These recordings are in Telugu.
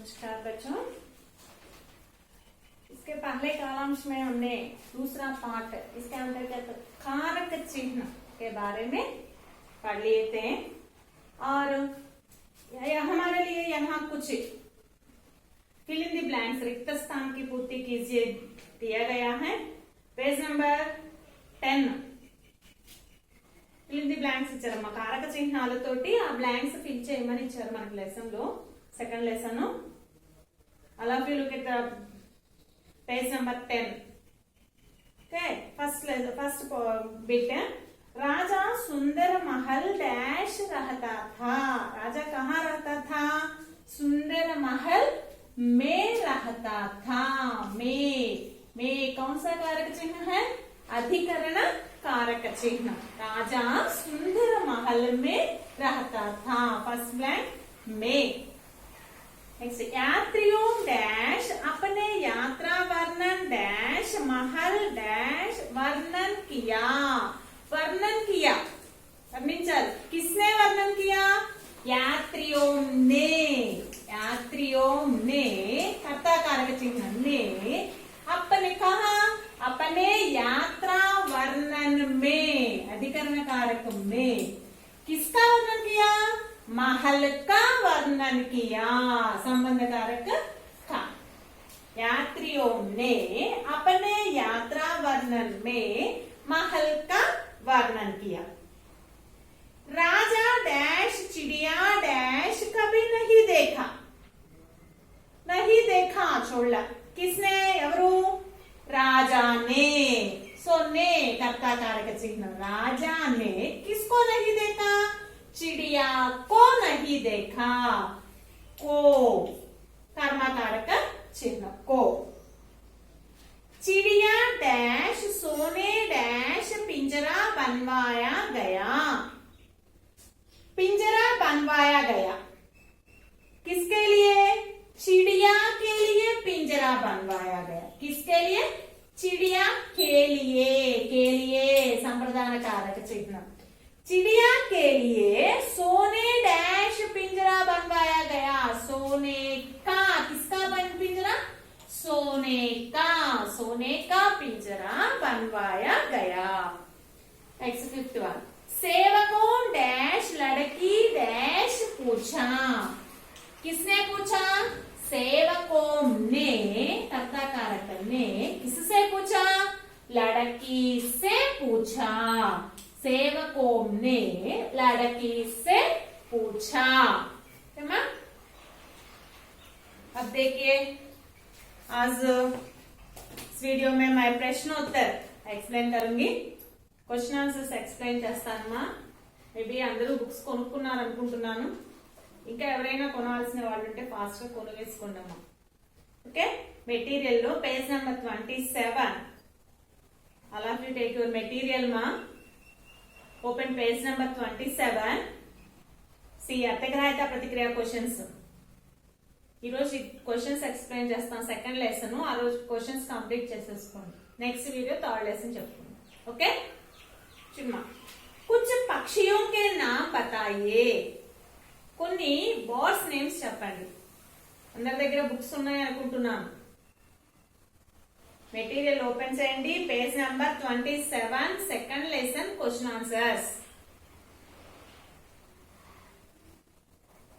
नमस्कार बच्चों। इसके पहले कालांश में हमने दूसरा पार्ट इसके अंतर्गत कारक चिन्ह के बारे में पढ़ लिए थे और हमारे लिए यहाँ कुछ फिल इन द ब्लैंक्स रिक्त स्थान की पूर्ति कीजिए दिया गया है। Page number 10 fill in the blanks ఇచ్చారమ్మ కారక చిహ్నాలతోటి ఆ బ్లాంక్స్ ఫిల్ చేయమని ఇచ్చారు మనకి లెసన్ లో సెకండ్ లెసన్ అలా you look at the page number 10 okay first bit राजा सुंदर महल डैश रहता था। राजा कहाँ रहता था? सुंदर महल में रहता था। में कौन सा कारक चिन्ह है? अधिकरण कारक चिन्ह। राजा सुंदर महल में रहता था। फर्स्ट ब्लैंक में। नेक्स्ट यात्रियों डैश अपने यात्रा वर्णन डैश महल डैश वर्णन किया। वर्णन किया वर्णिंचल किसने वर्णन किया? यात्रियों ने कर्ता कारक चिन्ह ने अपने कहा अपने यात्रा वर्णन में अधिकरण कारक में किसका वर्णन किया? महल का वर्णन किया। संबंध कारक का। यात्रियों ने अपने यात्रा वर्णन में महल का वर्णन किया। राजा डैश चिड़िया डैश कभी नहीं देखा। नहीं देखा छोड़ा किसने? एवरू राजा ने। सो ने कर्ता कारक चिन्ह। राजा ने किसको नहीं देखा? चिड़िया को नहीं देखा। को कर्म कारक चिन्ह को। चिड़िया डैश सोने डैश पिंजरा बनवाया गया। पिंजरा बनवाया गया किसके लिए? चिड़िया के लिए पिंजरा बनवाया गया। किसके लिए? चिड़िया के लिए संप्रदान कारक चिन्ह। चिड़िया के लिए सोने डैश पिंजरा बनवाया गया। सोने का किसका पिंजरा? सोने का पिंजरा बनवाया गया। नेक्स्ट फिफ्थ वन सेवकों डैश लड़की डैश पूछा। किसने पूछा? सेवकों ने कर्ता कारक ने किससे पूछा? लड़की से पूछा। सेवकों ने लड़की से पूछा। अब देखिए आज इस वीडियो में मैं प्रश्नोत्तर एक्सप्लेन करूंगी। क्वेश्चन आंसर्स एक्सप्लेन చేస్తానమ్మా। మేబీ అందరూ బుక్స్ కొనుక్కున్నారు అనుకుంటున్నాను। ఇంకా ఎవరైనా కొనాల్సిన వాళ్ళు ఉంటే ఫాస్ట్ గా కొనువేసుకోండి అమ్మా। ఓకే మెటీరియల్ లో page number 27 all of you take your material ma open page number 27 see అర్థగ్రహీత ప్రతిక్రియ questions ఈ రోజు క్వశ్చన్స్ ఎక్స్ప్లెయిన్ చేస్తాం సెకండ్ లెసన్ ఆ రోజు క్వశ్చన్స్ కంప్లీట్ చేసేసుకోండి నెక్స్ట్ వీడియో థర్డ్ లెసన్ చెప్పుకుందాం ఓకే చిన్న कुछ पक्षियों के नाम बताइए కొన్ని బర్డ్స్ నేమ్స్ చెప్పండి అందరి దగ్గర బుక్స్ ఉన్నాయి అనుకుంటున్నాను మెటీరియల్ ఓపెన్ చేయండి page number 27 second lesson question answers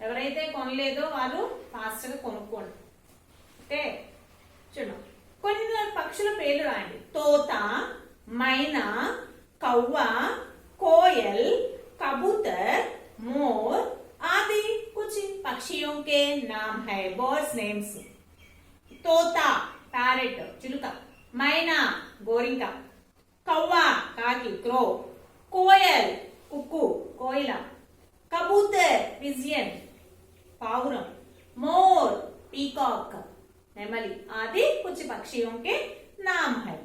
ఎవరైతే కొనలేదో వాళ్ళు ఫాస్ట్ గా కొనుక్కోండి ఓకే చూడండి కొన్ని పక్షుల పేర్లు రాయండి తోత మైనా కౌవ కోయల్ कबूतर मोर आदि कुछ पक्षियों के नाम है बर्ड्स नेम्स तोता पैरेट चिलुका मैना गोरिंका कौवा काकी क्रो कोयल कुक्कू कोयला कबूतर पिजियन पाउरम मोर पीकॉक नेमली आदि कुछ पक्षियों के नाम है।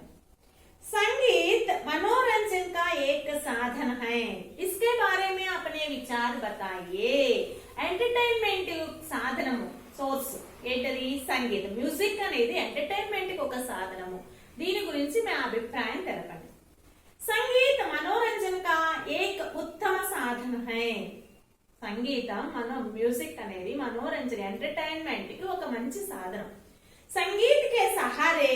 संगीत मनोरंजन का एक साधन है इसके बारे में अपने विचार बताइए। ఎంటర్టైన్మెంట్ సాధనము సోర్స్ ఏంటది? సంగీతం మ్యూజిక్ అనేది ఎంటర్టైన్మెంట్ కి ఒక సాధనము దీని గురించి మీ అభిప్రాయం తెలపండి। संगीत मनोरंजन का एक उत्तम साधन है। సంగీతం మ్యూజిక్ అనేది మనోరంజన ఎంటरटेनमेंट కి ఒక మంచి సాధనం. संगीत के सहारे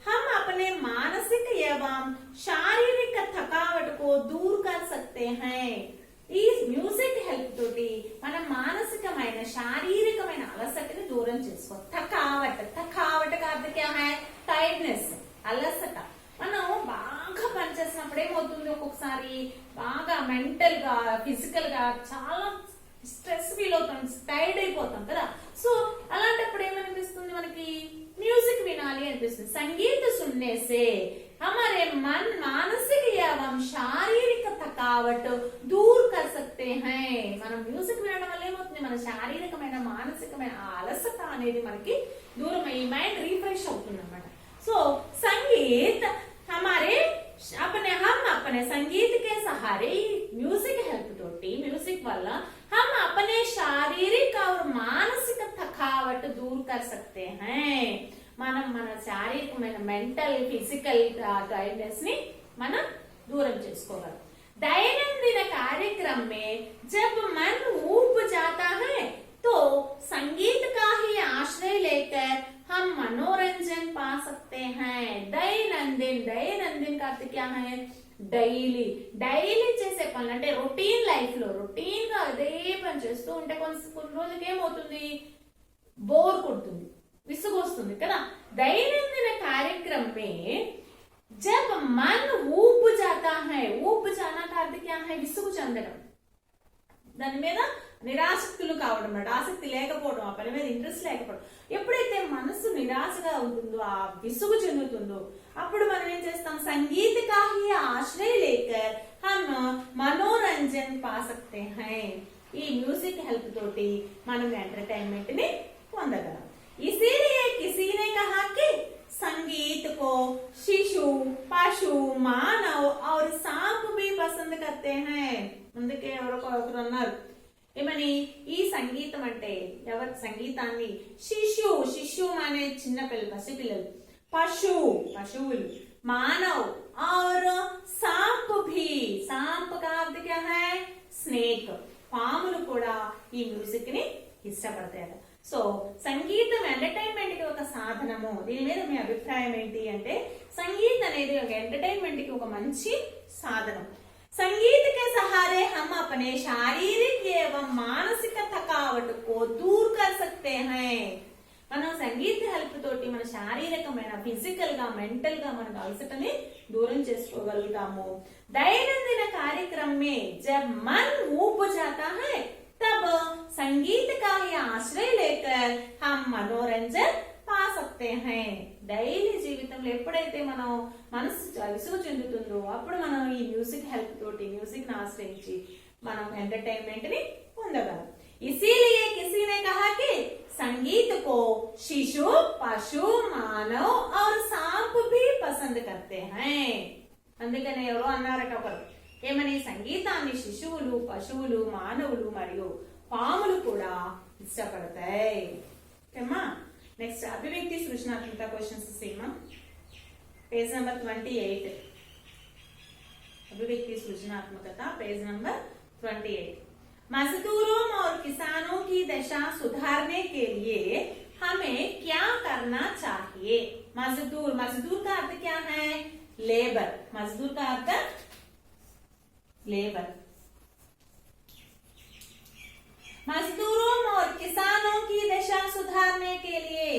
हम अपने मानसिक एवं शारीरिक थकावट को दूर कर सकते हैं. ఈ మ్యూజిక్ హెల్ప్ తోటి మన మానసికమైన శారీరకమైన అలసటని దూరం చేసుకోవాలి. థకావట్ का अर्थ क्या है? టైర్డ్నెస్, అలసట. మనం బాగా పనిచేసినప్పుడు ఏమవుతుంది, ఒక్కొక్కసారి బాగా మెంటల్ గా ఫిజికల్ గా చాలా స్ట్రెస్ ఫీల్ అవుతాం, టైర్డ్ అయిపోతాం కదా. సో అలాంటప్పుడు ఏమనిపిస్తుంది, మనకి म्यूजिक వినాలి అనిపిస్తుంది. సంగీత सुनने से हमारे मन मानसिक एवं शारीरिक थकावट दूर कर सकते हैं. మనం మ్యూజిక్ వినడం వల్ల ఏమవుతుంది, మన శారీరకమైన మానసికమైన అలసట అనేది మనకి దూరం అయ్యి మైండ్ రిఫ్రెష్ అవుతుంది అన్నమాట. సో సంగీత్ हमारे अपने संगीत के सहारे म्यूजिक हेल्प तोटी म्यूजिक వల్ల हम अपने शारीरिक और मानसिक थकावट दूर कर सकते हैं. మనం మన శారీరకమైన మెంటల్ ఫిజికల్ టైర్డ్నెస్ ని మనం దూరం చేసుకోగలం. दैनंदिन कार्यक्रम में जब मन ऊब जाता है तो संगीत का ही आश्रय लेकर हम मनोरंजन पा सकते हैं. दैनंदिन का अर्थ क्या है? డైలీ చేసే పనులు, అంటే రొటీన్ లైఫ్ లో రొటీన్ గా అదే పని చేస్తూ ఉంటే కొన్ని రోజులకి ఏమవుతుంది, బోర్ కొడుతుంది, విసుగు వస్తుంది కదా. దైనందిన కార్యక్రమ మే జబ్ మన్ ఊబ్ జాతా హై, ఊబ్ జానా కా అర్థం క్యా హై? విసుగు చెందడం, దాని మీద నిరాసక్తులు కావడం, ఆసక్తి లేకపోవడం, ఆ పని మీద ఇంట్రెస్ట్ లేకపోవడం. ఎప్పుడైతే మనసు నిరాశగా ఉంటుందో, ఆ విసుగు చెందుతుందో, అప్పుడు మనం ఏం చేస్తాం, సంగీత కా హీ ఆశ్రయ లేకర్ హమ్ మనోరంజన్ పా సక్తే హై. ఈ మ్యూజిక్ హెల్ప్ తోటి మనం ఎంటర్టైన్మెంట్ ని పొందగలం. इसीलिए किसी ने कहा कि संगीत को शिशु, पशु, मानव और सांप भी पसंद करते हैं. అందుకే ఎవరో ఒకరు అన్నారు ఏమని, ఈ సంగీతం అంటే ఎవరి సంగీతాన్ని శిశు అనే చిన్న పిల్లలు, పసిపిల్లలు, పశువులు, మానవ్ और सांप भी, सांप का अर्थ क्या है? స్నేక్, పాములు కూడా ఈ మ్యూజిక్ ని ఇష్టపడతాయి. సో సంగీతం ఎంటర్టైన్మెంట్ కి ఒక సాధనము. దీని మీద మీ అభిప్రాయం ఏంటి అంటే, సంగీతం అనేది ఒక ఎంటర్టైన్మెంట్ కి ఒక మంచి సాధనం. संगीत के सहारे हम अपने शारीरिक एवं मानसिक थकावट को दूर कर सकते हैं. మనం సంగీత హెల్ప్ తోటి మన శారీరకమైన ఫిజికల్ గా మెంటల్ గా మన అలసటని దూరం చేసుకోగలుగుతాము. దైనందిన కార్యక్రమ మే జబ్ మన్ ఊబ్ జాతా హై तब संगीत का ही आश्रय लेकर हम मनोरंजन पा सकते हैं. డైలీ జీవితంలో ఎప్పుడైతే మనం మనసు విసుగు చెందుతుందో అప్పుడు మనం ఈ మ్యూజిక్ హెల్ప్ తోటి మ్యూజిక్ ని ఆశ్రయించి మనం ఎంటర్టైన్మెంట్ ని పొందగలం. इसीलिए किसी ने कहा कि संगीत को शिशु, पशु, मानव और सांप भी पसंद करते हैं. అందుకనే ఎవరో అన్నారట ఒకరు ఏమని, సంగీతాన్ని శిశువులు, పశువులు, మానవులు మరియు పాములు కూడా ఇష్టపడతాయి. ఓకేమా. నెక్స్ట్ అభివ్యక్తి సృజనాత్మక క్వశ్చన్స్ సీమా, పేజ్ నంబర్ 28. अभिव्यक्ति सृजनात्मकता पेज नंबर 28. मजदूरों और किसानों की दशा सुधारने के लिए हमें क्या करना चाहिए? मजदूर का अर्थ क्या है? लेबर. मजदूर का अर्थ लेबर. मजदूरों और किसानों की दशा सुधारने के लिए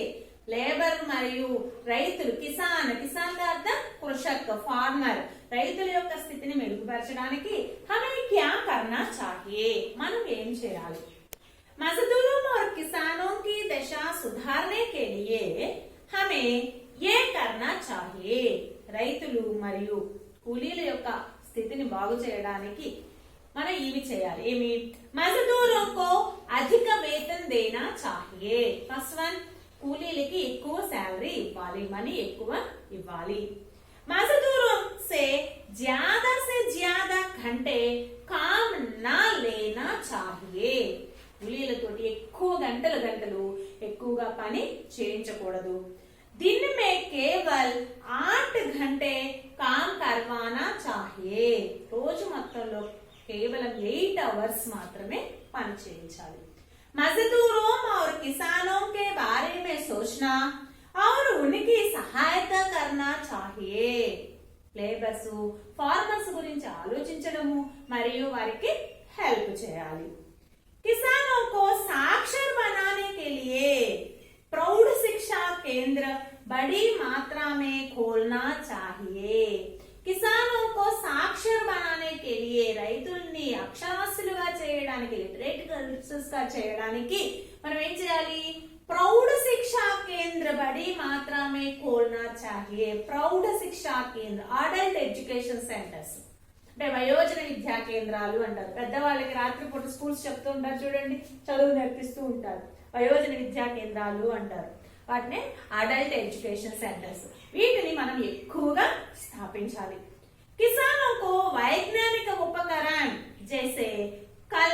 లేబర్ మరియు రైతులు, కిసాన్ का अर्थ కృషక్, ఫార్మర్, రైతుల యొక్క స్థితిని మెరుగుపరచడానికి हमें क्या करना चाहिए? మనం ఏం చేయాలి? मजदूरों और किसानों की दशा सुधारने के लिए हमें ये करना चाहिए. రైతులు మరియు కూలీల యొక్క స్థితిని బాగు చేయడానికి మనం ఇవి చేయాలి. ఏమి? మజదూరోं को अधिक वेतन देना चाहिए. ఫస్ట్ వన్, కూలీలకి ఎక్కువ శాలరీ ఇవ్వాలి, మనీ ఎక్కువ ఇవ్వాలి. मजदूरों से ज्यादा घंटे काम ना लेना चाहिए. కూలీలతోటి ఎక్కువ గంటలు ఎక్కువగా పని చేయించకూడదు. दिन में केवल 8 घंटे काम करवाना चाहिए. రోజు మొత్తంలో కేవలం 8 అవర్స్ మాత్రమే పని చేయించాలి. मजदूरों और किसानों के बारे में सोचना और उनकी सहायता करना चाहिए. లేబర్స్ ఫార్మర్స్ గురించి ఆలోచించడము మరియు వారికి హెల్ప్ చేయాలి. किसानों को साक्षर बनाने के लिए प्रौढ़ शिक्षा केंद्र बड़ी मात्रा में खोलना चाहिए. కిసానో కో సాక్షర్ బనానే కే లియే రైతుల్ని అక్షరాస్యులుగా చేయడానికి లిటరేట్ గా చేయడానికి మనం ఏం చేయాలి? ప్రౌఢ శిక్షా కేంద్ర బడి మాత్రమే ఖోల్నా చాహియే. ప్రౌఢ శిక్షా కేంద్ర అడల్ట్ ఎడ్యుకేషన్ సెంటర్స్ అంటే వయోజన విద్యా కేంద్రాలు అంటారు. పెద్దవాళ్ళకి రాత్రిపూట స్కూల్స్ చెప్తూ ఉంటారు చూడండి, చదువు నేర్పిస్తూ ఉంటారు. వయోజన విద్యా కేంద్రాలు అంటారు వాటిని అడల్ట్ ఎడ్యుకేషన్ సెంటర్స్. వీటిని మనం ఎక్కువగా స్థాపించాలి. किसानों को वैज्ञानिक उपकरण जैसे कल,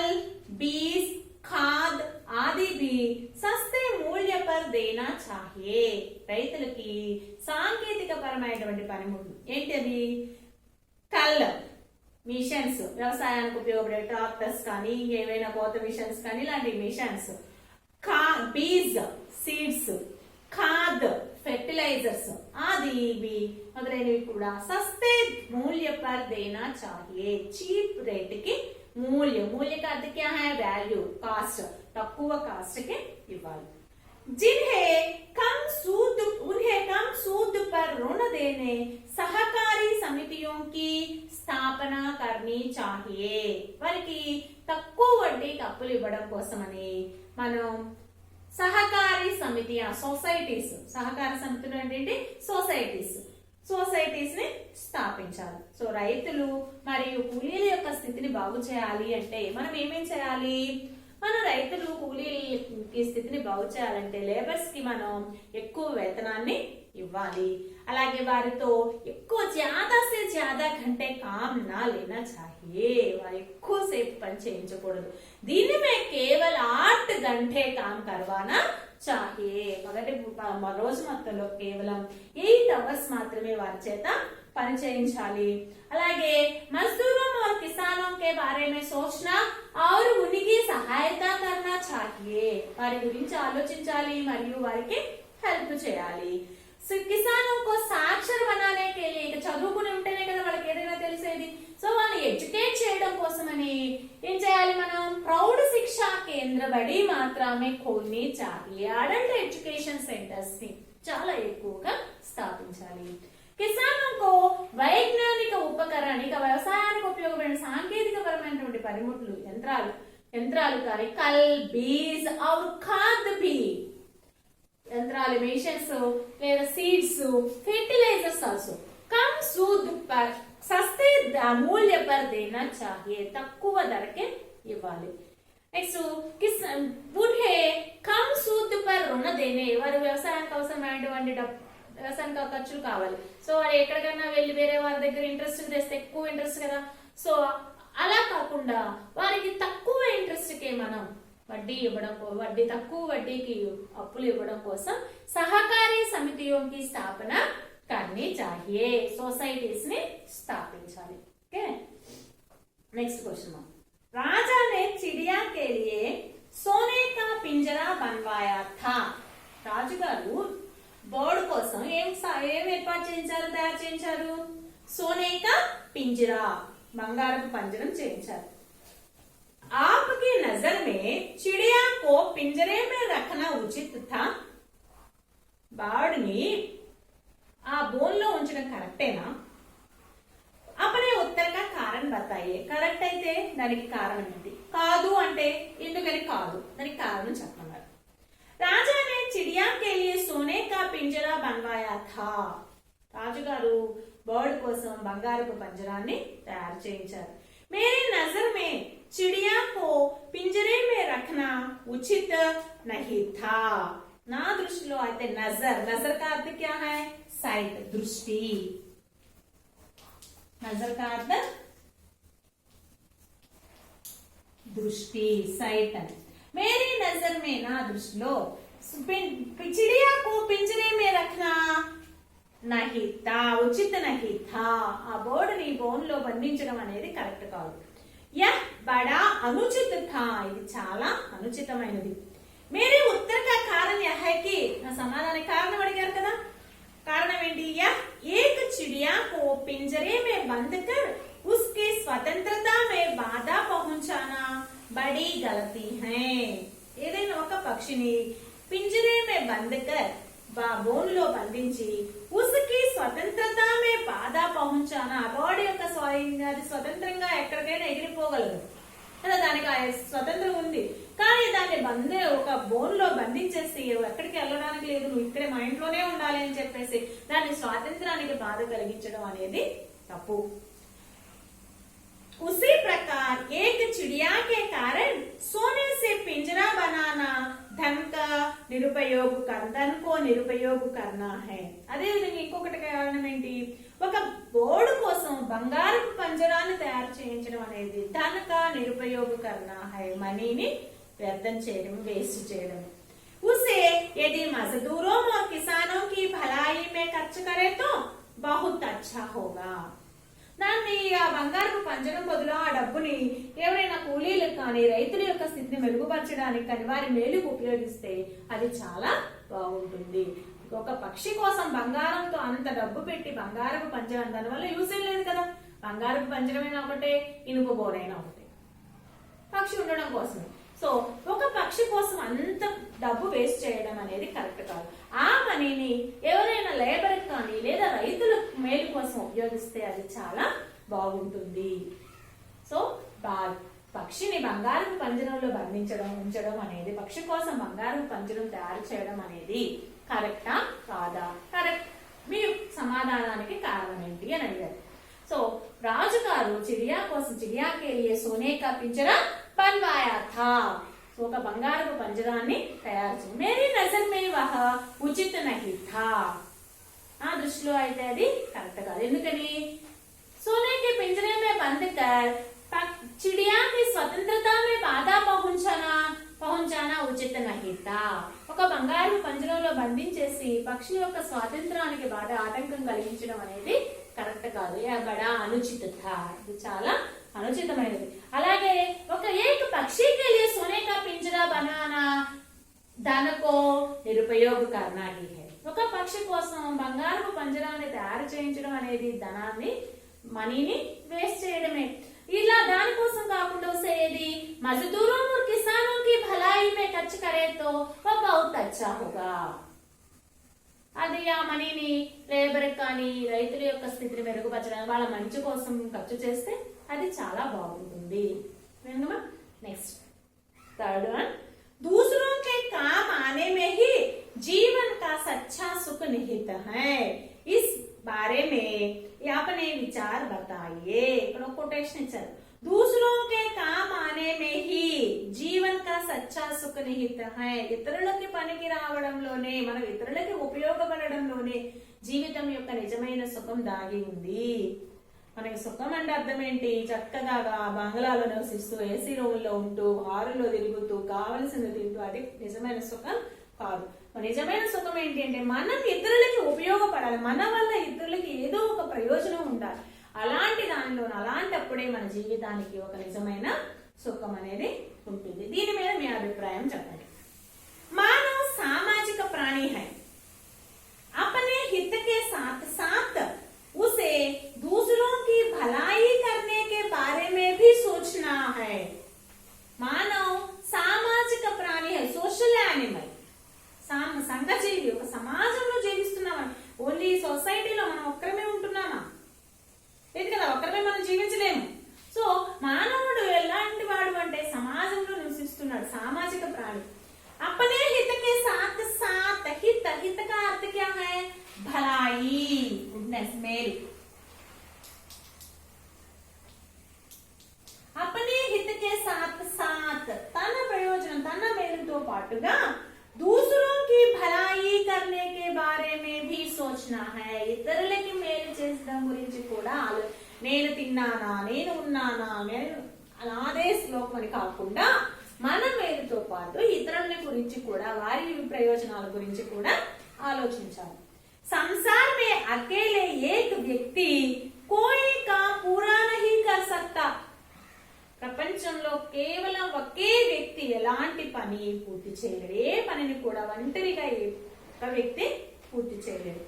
बीज, खाद आदि भी सस्ते मूल्य पर देना चाहिए. రైతులకి సాంకేతిక పరమైనటువంటి పనిముట్లు ఏంటది? కల్ మిషన్స్, వ్యవసాయానికి ఉపయోగపడే ట్రాక్టర్స్ కానీ ఇంకేమైనా కోత మిషన్స్ కానీ ఇలాంటి machines, Beej seeds, Khad fertilisers ఆది ఇవి మొదలైనవి కూడా సస్తే మూల్య పర్ దేనా చాహియే. చీప్ రేట్ కి మూల్య का अर्थ क्या है? वैल्यू, कास्ट, తక్కువ కాస్ట్ కి ఇవ్వాలి. उन्हें कम सूद पर ऋण देने सहकारी समितियों की स्थापना करनी चाहिए. వారికి తక్కువ వడ్డీకి అప్పులు ఇవ్వడం కోసమని మనం సహకారి సమితి, సొసైటీస్, సహకార సమితులు ఏంటంటే సొసైటీస్ ని స్థాపించాలి. సో రైతులు మరియు కూలీల యొక్క స్థితిని బాగు చేయాలి అంటే మనం ఏమేం చేయాలి? మన రైతులు కూలీలకి స్థితిని బాగు చేయాలంటే లేబర్స్ కి మనం ఎక్కువ వేతనాన్ని ఇవ్వాలి. అలాగే వారితో ఎక్కువ జ్యాదా సే జ్యాదా घंटे काम ना लेना चाहिए. వారు ఎక్కువ సేపు పని చేయించకూడదు. దీన్ని మే కేవल 8 घंटे काम करवाना चाहिए. మొదటి రోజు మొత్తంలో కేవలం 8 అవర్స్ మాత్రమే వారి చేత పని చేయించాలి. అలాగే मजदूरों और किसानों के बारे में सोचना और उनकी सहायता करना चाहिए. వారి గురించి ఆలోచించాలి మరియు వారికి హెల్ప్ చేయాలి. కిసానో కో సాక్షర్ బనానే కే లియే, ఇక చదువుకుని ఉంటేనే కదా వాళ్ళకి ఏదైనా తెలిసేది. సో వాళ్ళని ఎడ్యుకేట్ చేయడం కోసమని ఏం చేయాలి మనం? ప్రౌఢ శిక్షా కేంద్ర బడి మాత్రమే ఖోల్నీ చాహియే. అడల్ట్ ఎడ్యుకేషన్ సెంటర్స్ ని చాలా ఎక్కువగా స్థాపించాలి. కిసానో కో వైజ్ఞానిక ఉపకరణ, ఇక వ్యవసాయానికి ఉపయోగపడిన సాంకేతిక పరమైనటువంటి పనిముట్లు, యంత్రాలు కానీ కల్, బీజ్ ఔర్ ఖాద్ భీ, యంత్రాలు, మిషన్స్ లేదా సీడ్స్, ఫెర్టిలైజర్స్ ఆల్సో కమ్ సూద్ పర్ సస్తే మూల్య పర్ దేనా చాహియే. తక్కువ ధరకే ఇవ్వాలి. నెక్స్ట్ ఉన్హే కమ్ సూద్ పర్ రుణ దేనే. వారు వ్యవసాయానికి అవసరమైనటువంటి వ్యవసాయానికి ఖర్చులు కావాలి. సో వారు ఎక్కడికైనా వెళ్ళి వేరే వారి దగ్గర ఇంట్రెస్ట్ తెస్తే ఎక్కువ ఇంట్రెస్ట్ కదా. సో అలా కాకుండా వారికి తక్కువ ఇంట్రెస్ట్ కే మనం తక్కువ వడ్డీకి అప్పులు ఇవ్వడం కోసం సహకారి సమితియోకి స్థాపన करनी चाहिए. सोसाइटीज ने स्थापिंचाली. Okay, next question. राजा ने चिड़िया के लिए सोने का पिंजरा बनवाया था. రాజుగారు బర్డ్ కోసం ఏం ఏర్పాటు చేయించారు, తయారు చేయించారు? సోనే కా పింజరా, బంగారపు పంజరం చేయించారు. आपकी नजर में चिड़िया को पिंजरे में रखना उचित था? बर्ड ని ఆ బోన్ లో ఉంచడం కరెక్టేనా? అపనే ఉత్తర్ కా కారణం బతాయే. కరెక్ట్ అయితే దానికి కారణం ఏంటి? కాదు అంటే ఎందుకని కాదు, దానికి కారణం చెప్పమన్నారు. రాజా నే చిడియా కే లియే సోనే కా పింజరా బన్వాయా థా. రాజుగారు బర్డ్ కోసం బంగారపు పంజరాన్ని తయారు చేయించారు. मेरी नजर में चिड़िया को पिंजरे में रखना उचित नहीं था. నా దృష్టిలో అయితే నజర్ का अर्थ क्या है? साइट, दृष्टि. नजर का अर्थ दृष्टि, साइट. मेरी नजर में, నా దృష్టిలో चिड़िया को पिंजरे में रखना नहीं था, उचित नहीं था. ఆ బర్డ్ ని బోన్ లో బంధించడం అనేది కరెక్ట్ కాదు. यह बड़ा अनुचित था, ఇది చాలా అనుచితమైనది. मेरे उत्तर का कारण यह है कि, నా సమాధానం కారణం అడిగారు కదా, కారణం ఏంటి? यह एक चिड़िया को पिंजरे में बंद कर उसकी स्वतंत्रता में बाधा पहुंचाना बड़ी गलती है. ఏదైనా ఒక పక్షిని పింజరే మే బంద్ కర్, బోనులో బంధించి ఉస్కి స్వతంత్రత మే బాధా పహుంచానా, వాడి యొక్క అది స్వతంత్రంగా ఎక్కడికైనా ఎగిరిపోగలదు కదా, దానికి స్వతంత్రం ఉంది. కానీ దాన్ని ఒక బోన్ లో బంధించేసి ఎక్కడికి వెళ్ళడానికి లేదు, నువ్వు ఇక్కడే మా ఇంట్లోనే ఉండాలి అని చెప్పేసి దాని స్వాతంత్రానికి బాధ కలిగించడం అనేది తప్పు. उसी प्रकार एक चिड़िया के कारण सोने से पिंजरा बनाना धन को निरुपयोग करना है. అదే విధంగా ఇంకొకటి కారణం ఏంటి? ఒక బోర్డు కోసం బంగారపు పంజరాన్ని తయారు చేయించడం అనేది ధన్ కా నిరుపయోగ కర్నా హై, మనీని వ్యర్థం చేయడం, వేస్ట్ చేయడం. उसे यदि मजदूरों और किसानों की भलाई में खर्च करे तो बहुत अच्छा होगा. దాన్ని ఆ బంగారపు పంజరం బదులు ఆ డబ్బుని ఎవరైనా కూలీలకు కానీ రైతుల యొక్క స్థితిని మెరుగుపరచడానికి కానీ వారి మేలుకు ఉపయోగిస్తే అది చాలా బాగుంటుంది. ఒక పక్షి కోసం బంగారంతో అంత డబ్బు పెట్టి బంగారపు పంజరం, దానివల్ల యూజ్ ఏం లేదు కదా, బంగారపు పంజరమైనా ఒకటే, ఇనుప బోనైనా ఒకటే, పక్షి ఉండడం కోసమే. సో ఒక పక్షి కోసం అంత డబ్బు వేస్ట్ చేయడం అనేది కరెక్ట్ కాదు. ఆ మనీని ఎవరైనా లేబర్ కానీ లేదా రైతుల మేలు కోసం ఉపయోగిస్తే అది చాలా బాగుంటుంది. సో పక్షిని బంగారపు పంజరంలో బంధించడం, ఉంచడం అనేది, పక్షి కోసం బంగారపు పంజరం తయారు చేయడం అనేది కరెక్టా కాదా? కరెక్ట్. మీ సమాధానానికి కారణం ఏంటి అని అడిగారు. సో రాజుగారు చిడియా కోసం చిడియా కే లియే సోనే కా పింజరా बनवाया था. ఒక బంగారపు పంజరాన్ని తయారు చేసి, మేరీ నజర్ మే వహ ఉచిత్ నహీ థా, ఆ దృష్టిలో అయితే అది కరెక్ట్ కాదు. ఎందుకని? సోనే కే పింజరే మే బంద్ కర్ చిడియా కి స్వతంత్రత మే బాధా పహుంచానా ఉచిత్ నహీ థా. ఒక బంగారపు పంజరంలో బంధించేసి పక్షి యొక్క స్వాతంత్రానికి బాధ, ఆటంకం కలిగించడం అనేది కరెక్ట్ కాదు. యా బడా అనుచిత్ థా, ఇది చాలా అనుచితమైనది. అలాగే ఒక ఏక పక్షి के लिए सोने का पिंजरा बनाना धन को निरुपयोग करना ही है. ఒక పక్షి కోసం బంగారపు పంజరాన్ని తయారు చేయించడం అనేది ధనాన్ని, మనీని వేస్ట్ చేయడమే. ఇలా దానికోసం కాకుండా ఉసేది మజదూరోं और किसानों की भलाई में खर्च करे तो वो बहुत अच्छा होगा. అది ఆ మనీని లేబర్ కానీ రైతుల యొక్క స్థితిని మెరుగుపరచడానికి, వాళ్ళ మంచి కోసం ఖర్చు చేస్తే అది చాలా బాగుంటుంది. నెక్స్ట్ थर्ड वन, दूसरों के काम आने में ही जीवन का सच्चा सुख निहित है. इस बारे में अपने विचार बताइए. ఇక్కడ కొటేషన్ ఇచ్చారు. दूसरों के काम आने में ही जीवन का सच्चा सुख निहित है. ఇతరులకి పనికి రావడంలోనే, మనం ఇతరులకి ఉపయోగపడడంలోనే జీవితం యొక్క నిజమైన సుఖం దాగి ఉంది. మనకి సుఖం అంటే అర్థం ఏంటి? చక్కగా బంగ్లాలో నివసిస్తూ, ఏసీ రూముల్లో ఉంటూ, ఆరులో తిరుగుతూ, కావలసింది తింటూ, అది నిజమైన సుఖం కాదు. నిజమైన సుఖం ఏంటి అంటే మనం ఇతరులకి ఉపయోగపడాలి, మన వల్ల ఇతరులకి ఏదో ఒక ప్రయోజనం ఉండాలి. అలాంటి అలాంటప్పుడే మన జీవితానికి ఒక నిజమైన సుఖం అనేది ఉంటుంది. దీని మీద మీ అభిప్రాయం చెప్పండి. మానవ సామాజిక ప్రాణి హై, अपने हित के साथ साथ उसे दूसरों की भलाई करने के बारे में भी सोचना है. मानव सामाजिक प्राणी है, सोशल एनिमल, సంఘజీవి. ఒక సమాజంలో జీవిస్తున్నామని, ఓన్లీ సొసైటీలో మనం ఒక్కరమే ఉంటున్నామా? లేదు కదా, ఒక్కరమే మనం జీవించలేము. సో మానవుడు ఎలాంటి వాడు అంటే సమాజంలో నివసిస్తున్నాడు, సామాజిక ప్రాణి. अपने हित के साथ साथ, हित का अर्थ क्या है? भलाई, गुडनेस, मेल. अपने हित के साथ साथ తన ప్రయోజనం, తన మేలుతో పాటుగా दूसरों की भलाई करने के बारे में भी सोचना है. ఇతరులకి మేలు చేసడం గురించి కూడా నేను తిన్నానా, నేను ఉన్నానా, నేను అదే శ్లోకం అని కాకుండా మన మేలుతో పాటు ఇతరుల గురించి కూడా, వారి ప్రయోజనాల గురించి కూడా ఆలోచించాలి. సంసార్ మే అకేలే ఏక్ వ్యక్తి కోయి కా పూరా నహీ కర్ సక్తా. ప్రపంచంలో కేవలం ఒకే వ్యక్తి ఎలాంటి పని పూర్తి చేయలేడు, ఏ పనిని కూడా ఒంటరిగా ఒక వ్యక్తి పూర్తి చేయలేడు.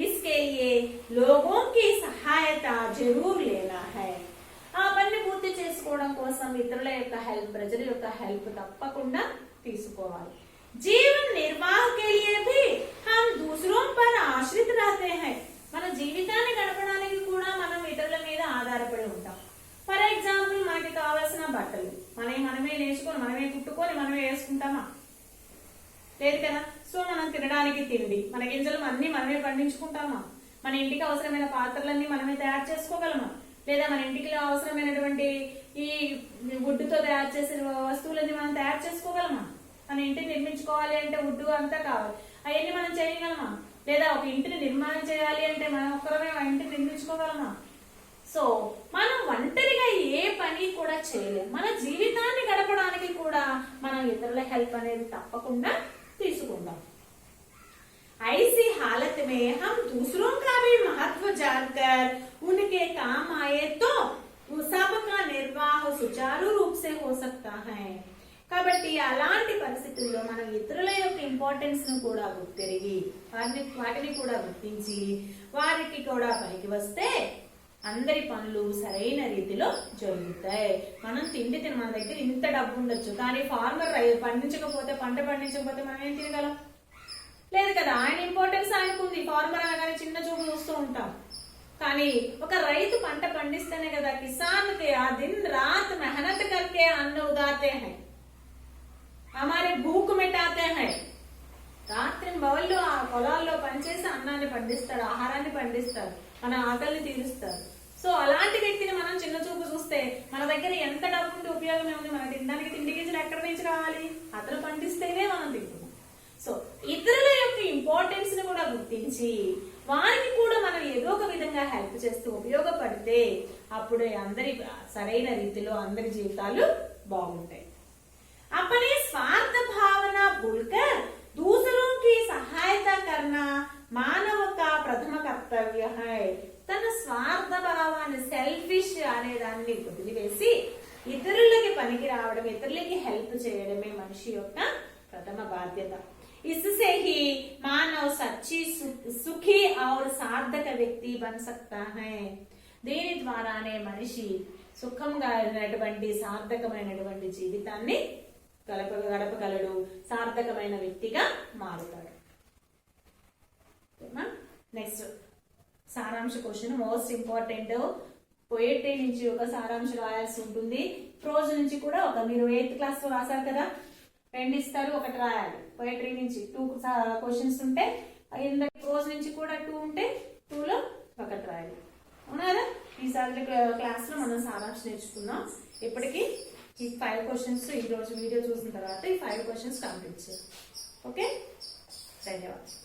इसके लिए लोगों की सहायता जरूर लेना है. ఆ పని పూర్తి చేసుకోవడం కోసం ఇతరుల యొక్క హెల్ప్, ప్రజల యొక్క హెల్ప్ తప్పకుండా తీసుకోవాలి. जीवन निर्वाह के लिए भी हम दूसरों पर आश्रित रहते हैं. మన జీవితాన్ని గడపడానికి కూడా మనం ఇతరుల మీద ఆధారపడి ఉంటాం. ఫర్ ఎగ్జాంపుల్, మనకి కావాల్సిన బట్టలు మనమే నేర్చుకొని, మనమే కుట్టుకొని, మనమే వేసుకుంటామా? లేదు కదా. సో మనం తినడానికి తిండి, మన గింజలు అన్ని మనమే పండించుకుంటామా? మన ఇంటికి అవసరమైన పాత్రలన్నీ మనమే తయారు చేసుకోగలమా? లేదా మన ఇంటికి అవసరమైనటువంటి ఈ వుడ్డుతో తయారు చేసిన వస్తువులన్నీ మనం తయారు చేసుకోగలమా? మన ఇంటిని నిర్మించుకోవాలి అంటే వుడ్డు అంతా కావాలి, అవన్నీ మనం చేయగలమా? లేదా ఒక ఇంటిని నిర్మాణం చేయాలి అంటే మనం ఒక్కరమే ఆ ఇంటిని నిర్మించుకోగలమా? సో మనం ఒంటరిగా ఏ పని కూడా చేయలేము. మన జీవితాన్ని గడపడానికి కూడా మనం ఇతరుల హెల్ప్ అనేది తప్పకుండా తీసుకుందాం. ऐसी हालत में हम दूसरों का भी महत्व जानकर उनके काम आए तो सबका निर्वाह सुचारू रूप से हो सकता है. కాబట్టి అలాంటి పరిస్థితుల్లో మనం ఇతరుల యొక్క ఇంపార్టెన్స్ ను కూడా గుర్తిరిగి వాటిని కూడా గుర్తించి వారికి కూడా పనికి వస్తే అందరి పనులు సరైన రీతిలో జరుగుతాయి. మనం మన దగ్గర ఇంత డబ్బు ఉండొచ్చు, కానీ ఫార్మర్ పంట పండించకపోతే మనం ఏం తినగలం? లేదు కదా. ఆయన ఇంపార్టెన్స్ ఆయనకుంది. ఫార్మర్ అనగానే చిన్న చూపు చూస్తూ ఉంటాం. కానీ ఒక రైతు పంట పండిస్తేనే కదా కిసాన్ కే ఆ దిన్ రాత్ మెహనత్ కర్కే అన్న ఉగాతే హై, హమారే భూక్ మిటాతే హై. రాత్రి బవల్లో ఆ పొలాల్లో పనిచేసి అన్నాన్ని పండిస్తాడు, ఆహారాన్ని పండిస్తాడు, మన ఆకలిని తీరుస్తాడు. సో అలాంటి వ్యక్తిని మనం చిన్న చూపు చూస్తే మన దగ్గర ఎంత డబ్బు ఉంటే ఉపయోగమే ఉంది? మన తినడానికి తిండి గింజలు ఎక్కడి నుంచి రావాలి? అతను పండిస్తేనే మనం తింటున్నాం. సో ఇతరుల యొక్క ఇంపార్టెన్స్ ని కూడా గుర్తించి వారికి కూడా మనం ఏదో ఒక విధంగా హెల్ప్ చేస్తూ ఉపయోగపడితే అప్పుడు అందరి సరైన రీతిలో అందరి జీవితాలు బాగుంటాయి. अपने स्वार्थ भावना भूलकर दूसरों की सहायता करना मानव का प्रथम कर्तव्य है. తన స్వార్థ భావాన్ని, సెల్ఫిష్ అనే దాన్ని వదిలివేసి ఇతరులకి పనికి రావడం, ఇతరులకి హెల్ప్ చేయడమే మనిషి యొక్క ప్రథమ బాధ్యత. इससे ही मानव सच्ची सुखी और सार्थक व्यक्ति बन सकता है. దీని ద్వారానే మనిషి సుఖంగా ఉన్నటువంటి సార్థకమైనటువంటి జీవితాన్ని గడపగలడు, సార్థకమైన వ్యక్తిగా మారుతాడు. నెక్స్ట్ సారాంశ క్వశ్చన్, మోస్ట్ ఇంపార్టెంట్. పోయట్రీ నుంచి ఒక సారాంశం రాయాల్సి ఉంటుంది. ప్రోజ్ నుంచి కూడా మీరు 8th క్లాస్ లో రాశారు కదా, 2 ఇస్తారు, 1 రాయాలి. పోయట్రీ నుంచి 2 క్వశ్చన్స్ ఉంటే, ప్రోజ్ నుంచి కూడా 2 ఉంటే 2లో 1 రాయాలి. అవునా కదా. ఈసారి క్లాస్ లో మనం సారాంశం నేర్చుకున్నాం. ఇప్పటికి ఈ 5 క్వశ్చన్స్ ఈ రోజు వీడియో చూసిన తర్వాత ఈ 5 క్వశ్చన్స్ కంప్లీట్ చేయాలి. ఓకే, ధన్యవాదాలు.